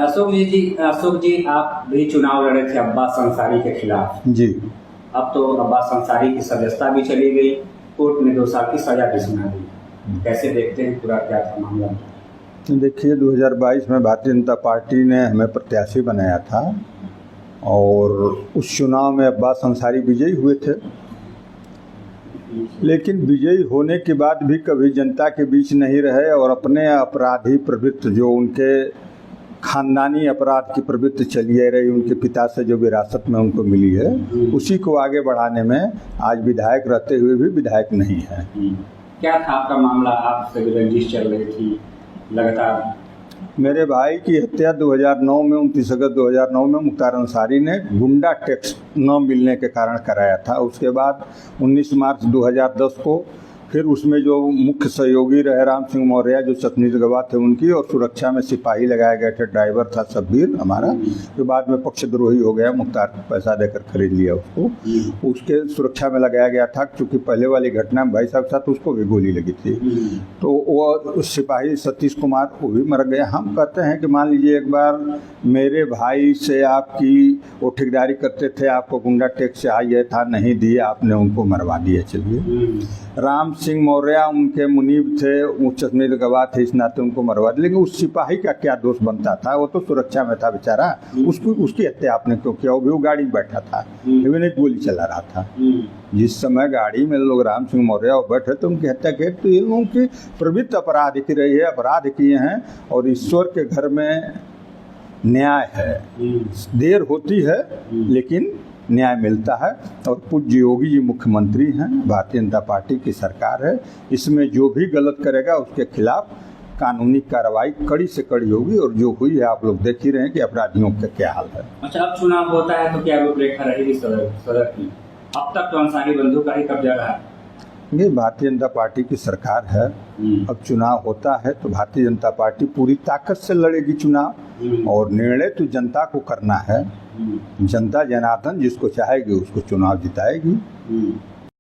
अशोक जी आप भी चुनाव लड़े थे अब्बास अंसारी के खिलाफ जी। अब तो अब्बास अंसारी की सदस्यता भी चली गई, कोर्ट ने 2 साल की सजा भी सुना दी। कैसे देखते हैं, पूरा क्या था मामला? देखिए, 2022 में भारतीय जनता पार्टी ने हमें प्रत्याशी बनाया था और उस चुनाव में अब्बास अंसारी विजयी हुए थे, लेकिन विजयी होने के बाद भी कभी जनता के बीच नहीं रहे और अपने अपराधी प्रवृत्ति, जो उनके खानदानी अपराध की प्रवृत्ति चली आ रही, उनके पिता से जो विरासत में उनको मिली है, उसी को आगे बढ़ाने में आज विधायक रहते हुए भी विधायक नहीं है। क्या था आपका मामला? आपसे रंजिश चल रही थी लगातार? मेरे भाई की हत्या 2009 में 29 अगस्त 2009 में मुख्तार अंसारी ने गुंडा टैक्स न मिलने के कारण कराया था। उसके बाद 19 मार्च 2010 को फिर उसमें जो मुख्य सहयोगी रहे राम सिंह मौर्य, जो चकनीत गवाह थे उनकी, और सुरक्षा में सिपाही लगाए गए थे, ड्राइवर था शब्बीर हमारा, जो बाद में पक्षद्रोही हो गया, मुख्तार पैसा देकर खरीद लिया उसको, उसके सुरक्षा में लगाया गया था। क्योंकि पहले वाली घटना में भाई साहब के साथ उसको भी गोली लगी थी, तो वो सिपाही सतीश कुमार वो भी मर गया। हम कहते हैं कि मान लीजिए एक बार मेरे भाई से आपकी वो ठेकेदारी करते थे, आपको गुंडा टैक्स चाहिए था, नहीं दिए, आपने उनको मरवा दिया। चलिए, राम सिंह मौर्य उनके मुनीब थे, उच्च गवाह थे, इस नाते उनको मरवा दिया। लेकिन उस सिपाही का क्या दोष बनता था? वो तो सुरक्षा में था बेचारा, उसकी हत्या आपने क्यों किया? वो भी वो गाड़ी में बैठा था, लेकिन एक गोली चला रहा था। जिस समय गाड़ी में लोग राम सिंह मौर्य बैठे तो उनकी हत्या की, तो ये लोगों की प्रवृत्ति अपराध की रही है, अपराध किए हैं। और ईश्वर के घर में न्याय है, देर होती है लेकिन न्याय मिलता है। और पूज्य योगी जी मुख्यमंत्री हैं, भारतीय जनता पार्टी की सरकार है, इसमें जो भी गलत करेगा उसके खिलाफ कानूनी कार्रवाई कड़ी से कड़ी होगी। और जो हुई है आप लोग देख ही रहे हैं कि अपराधियों का क्या हाल है। अच्छा, अब चुनाव होता है तो क्या रूपरेखा रहेगी सदर की? अब तक तो अंसारी बंधु का ही कब्जा रहा। ये भारतीय जनता पार्टी की सरकार है, अब चुनाव होता है तो भारतीय जनता पार्टी पूरी ताकत से लड़ेगी चुनाव, और निर्णय तो जनता को करना है। जनता जनार्दन जिसको चाहेगी उसको चुनाव जिताएगी।